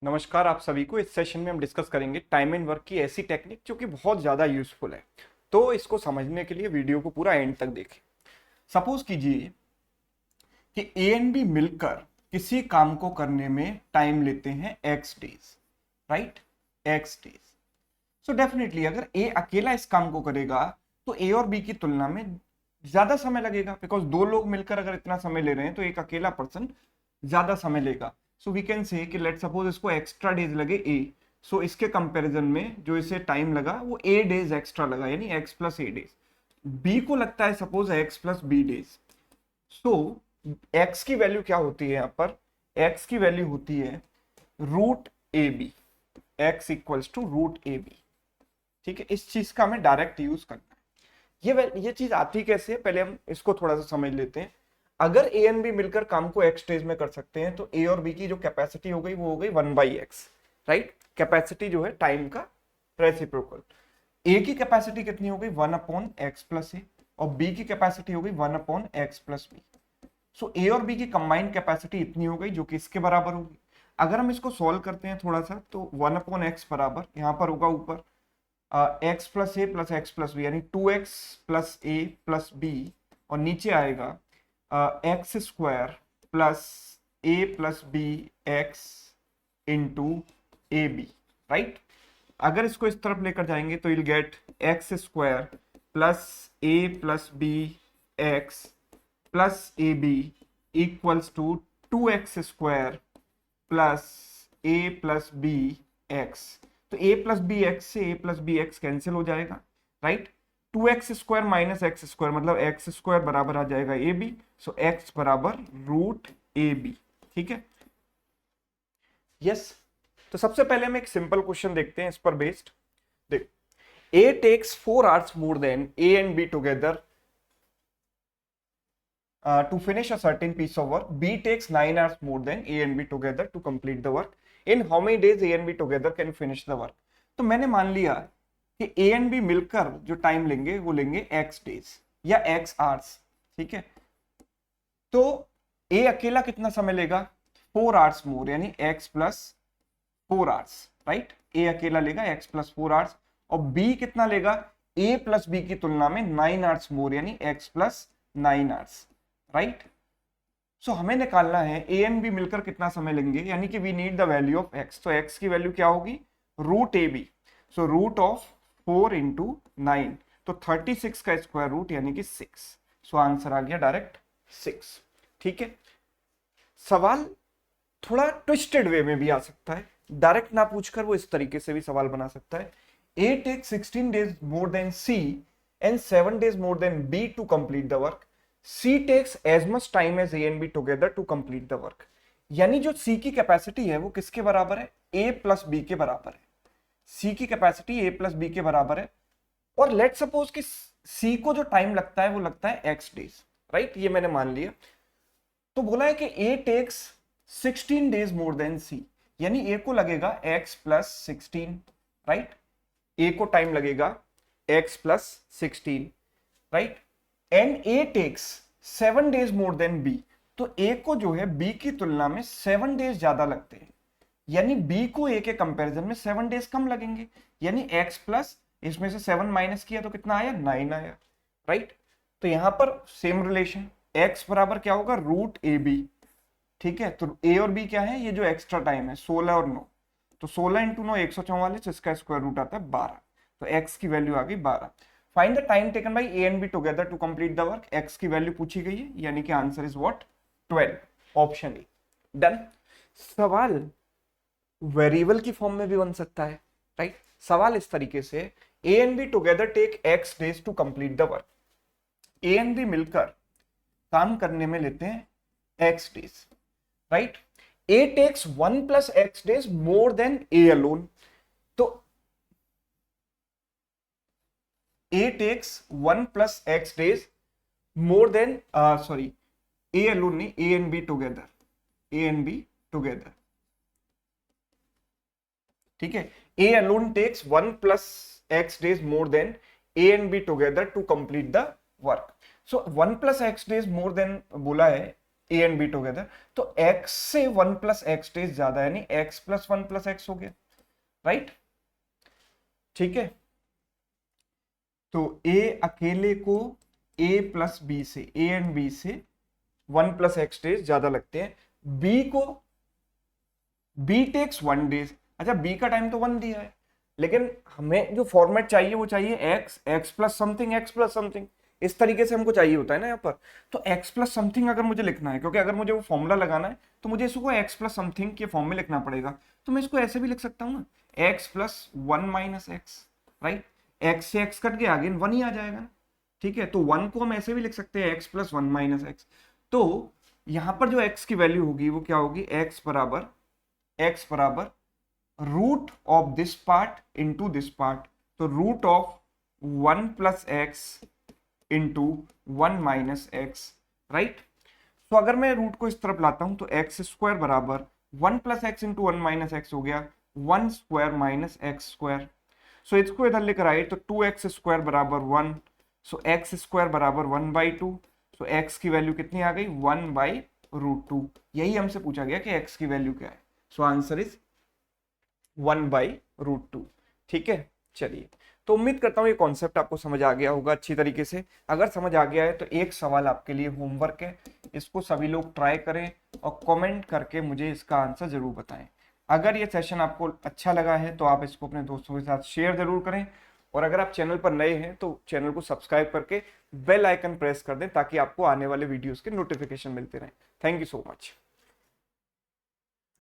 नमस्कार आप सभी को। इस सेशन में हम डिस्कस करेंगे टाइम एंड वर्क की ऐसी टेक्निक जो कि बहुत ज़्यादा यूजफुल है। तो इसको समझने के लिए वीडियो को पूरा एंड तक देखें। सपोज कीजिए कि ए एंड बी मिलकर किसी काम को करने में टाइम लेते हैं x days, right, x days. So definitely अगर ए अकेला इस काम को करेगा तो ए और बी की तुलना में ज्यादा समय लगेगा, बिकॉज दो लोग मिलकर अगर इतना समय ले रहे हैं तो एक अकेला पर्सन ज्यादा समय लेगा। सो वी कैन से कि लेट सपोज इसको एक्स्ट्रा डेज लगे ए, सो इसके कंपैरिजन में जो इसे टाइम लगा वो ए डेज एक्स्ट्रा लगा, यानी एक्स प्लस ए डेज। बी को लगता है suppose x plus be days. So x की वैल्यू क्या होती है यहाँ पर? एक्स की वैल्यू होती है root a b, x equals to root a b. ठीक है, इस चीज का हमें डायरेक्ट यूज करना है। ये चीज आती कैसे है, पहले हम इसको थोड़ा सा समझ लेते हैं। अगर ए एंड बी मिलकर काम को एक्स डेज में कर सकते हैं तो ए और बी की जो कैपेसिटी हो गई वो हो गई 1/x, राइट। कैपेसिटी जो है टाइम का रेसिप्रोकल। ए की कैपेसिटी कितनी हो गई 1/x प्लस ए, और बी की कैपेसिटी हो गई 1/x प्लस बी। सो ए और बी की कंबाइंड कैपेसिटी इतनी हो गई जो कि इसके बराबर होगी। अगर हम इसको सॉल्व करते हैं थोड़ा सा तो 1/x बराबर यहाँ पर होगा ऊपर x plus a plus x plus b, यानी 2x plus a plus b, और नीचे आएगा x square plus a plus b x into a b, right. अगर इसको इस तरफ लेकर जाएंगे तो will get x square plus a plus b x plus a b equals to 2x square plus a plus b x. तो a plus b x से a plus b x cancel हो जाएगा, right. 2x square minus x square मतलब x square बराबर आ जाएगा ए b. सो x बराबर root a b, ठीक है, यस। तो सबसे पहले हम एक सिंपल क्वेश्चन देखते हैं इस पर बेस्ड। देख, a takes 4 hours more than a and b together to finish a certain piece of work. B takes 9 hours more than A and B together to complete the work. In how many days A and B together can finish the work? तो मैंने मान लिया कि A and B मिलकर जो time लेंगे वो लेंगे X डेज या X आवर्स, ठीक है। तो A अकेला कितना समय लेगा 4 आवर्स मोर, यानी X plus 4 hours, right. A अकेला लेगा X प्लस 4 आवर्स, और B कितना लेगा A प्लस B की तुलना में 9 आवर्स मोर, यानी X प्लस 9 आवर्स, राइट। सो हमें निकालना है ए एंड बी मिलकर कितना समय लेंगे, यानी कि we need the value of x. तो एक्स की वैल्यू क्या होगी root a b. So root of 4 into 9, तो 36 का स्क्वायर रूट यानी कि 6। सो आंसर आ गया डायरेक्ट 6, ठीक है। सवाल थोड़ा ट्विस्टेड वे में भी आ सकता है, डायरेक्ट ना पूछकर वो इस तरीके से भी सवाल बना सकता है। A take 16 days more than C and 7 days more than B to complete the work. C takes as much time as A and B together to complete the work। यानी जो C की कैपेसिटी है वो किसके बराबर है A plus B के बराबर है। C की कैपेसिटी A प्लस B के बराबर है, और लेट सपोज कि C को जो टाइम लगता है वो लगता है X डेज, राइट। ये मैंने मान लिया। तो बोला है कि A takes 16 days more than C, यानी A को लगेगा X प्लस 16, राइट। A को टाइम लगेगा X plus 16, right. And A takes 7 days more than B, तो A को जो है B की तुलना में 7 डेज ज्यादा लगते हैं, यानी B को A के कंपैरिजन में 7 डेज कम लगेंगे, यानी X प्लस इसमें से 7 माइनस किया तो कितना आया 9 आया, राइट। तो यहां पर सेम रिलेशन X बराबर क्या होगा रूट ए बी, ठीक है। तो A और B क्या है, ये जो एक्स्ट्रा टाइम है 16 और 9, तो 16 इंटू 9 144, इसका स्क्वायर रूट आता है 12। तो X की वैल्यू आ गई 12। Find the time taken by a and b together to complete the work. X की वैल्यू पूछी गई है, यानी कि answer is what 12, option A. Done. सवाल वेरिएबल की फॉर्म में भी बन सकता है, राइट। सवाल इस तरीके से a and b together take x days to complete the work. A and b मिलकर काम करने में लेते हैं x days, right. A takes 1 plus x days more than a alone. तो A takes 1 plus x days more than sorry, A alone नहीं, A and B together, A and B together, ठीक है। A alone takes 1 plus x days more than A and B together to complete the work। So 1 plus x days more than बोला है, ए and b together, तो x से 1 plus x days ज्यादा, यानी x plus 1 plus x हो गया, right. ठीक है, तो a अकेले को a प्लस बी से, a एंड b से 1 प्लस एक्स डेज ज्यादा लगते हैं, b को b टेक्स 1 डेज। अच्छा, b का टाइम तो 1 दिया है, लेकिन हमें जो फॉर्मेट चाहिए वो चाहिए x plus something, x plus something, इस तरीके से हमको चाहिए होता है ना यहाँ पर। तो x प्लस समथिंग अगर मुझे लिखना है, क्योंकि अगर मुझे वो फॉर्मूला लगाना है तो मुझे इसको x प्लस समथिंग के फॉर्म में लिखना पड़ेगा। तो मैं इसको ऐसे भी लिख सकता हूँ ना, x plus 1 minus x, right. x से x कट के आगे 1 ही आ जाएगा ना, ठीक है। तो 1 को हम ऐसे भी लिख सकते हैं x प्लस 1 माइनस एक्स। तो यहाँ पर जो x की वैल्यू होगी वो क्या होगी, x बराबर root of this part into this part, तो root of 1 plus x into 1 minus x, right. तो अगर मैं रूट को इस तरफ लाता हूं तो एक्स स्क्वायर बराबर 1 plus x into 1 minus x हो गया 1 स्क्वायर माइनस एक्स स्क्वायर। सो इसको इधर लेकर आए तो 2x स्क्वायर बराबर 1, सो एक्स स्क्वायर बराबर 1/2। सो x की वैल्यू कितनी आ गई, 1/√2। यही हमसे पूछा गया कि x की वैल्यू क्या है। So answer is 1/√2। ठीक है, चलिए, तो उम्मीद करता हूँ ये कॉन्सेप्ट आपको समझ आ गया होगा अच्छी तरीके से। अगर समझ आ गया है तो एक सवाल आपके लिए होमवर्क है, इसको सभी लोग ट्राई करें और कमेंट करके मुझे इसका आंसर जरूर बताएं। अगर ये सेशन आपको अच्छा लगा है तो आप इसको अपने दोस्तों के साथ शेयर जरूर करें, और अगर आप चैनल पर नए हैं तो चैनल को सब्सक्राइब करके बेल आइकन प्रेस कर दें ताकि आपको आने वाले वीडियोस के नोटिफिकेशन मिलते रहें। Thank you so much.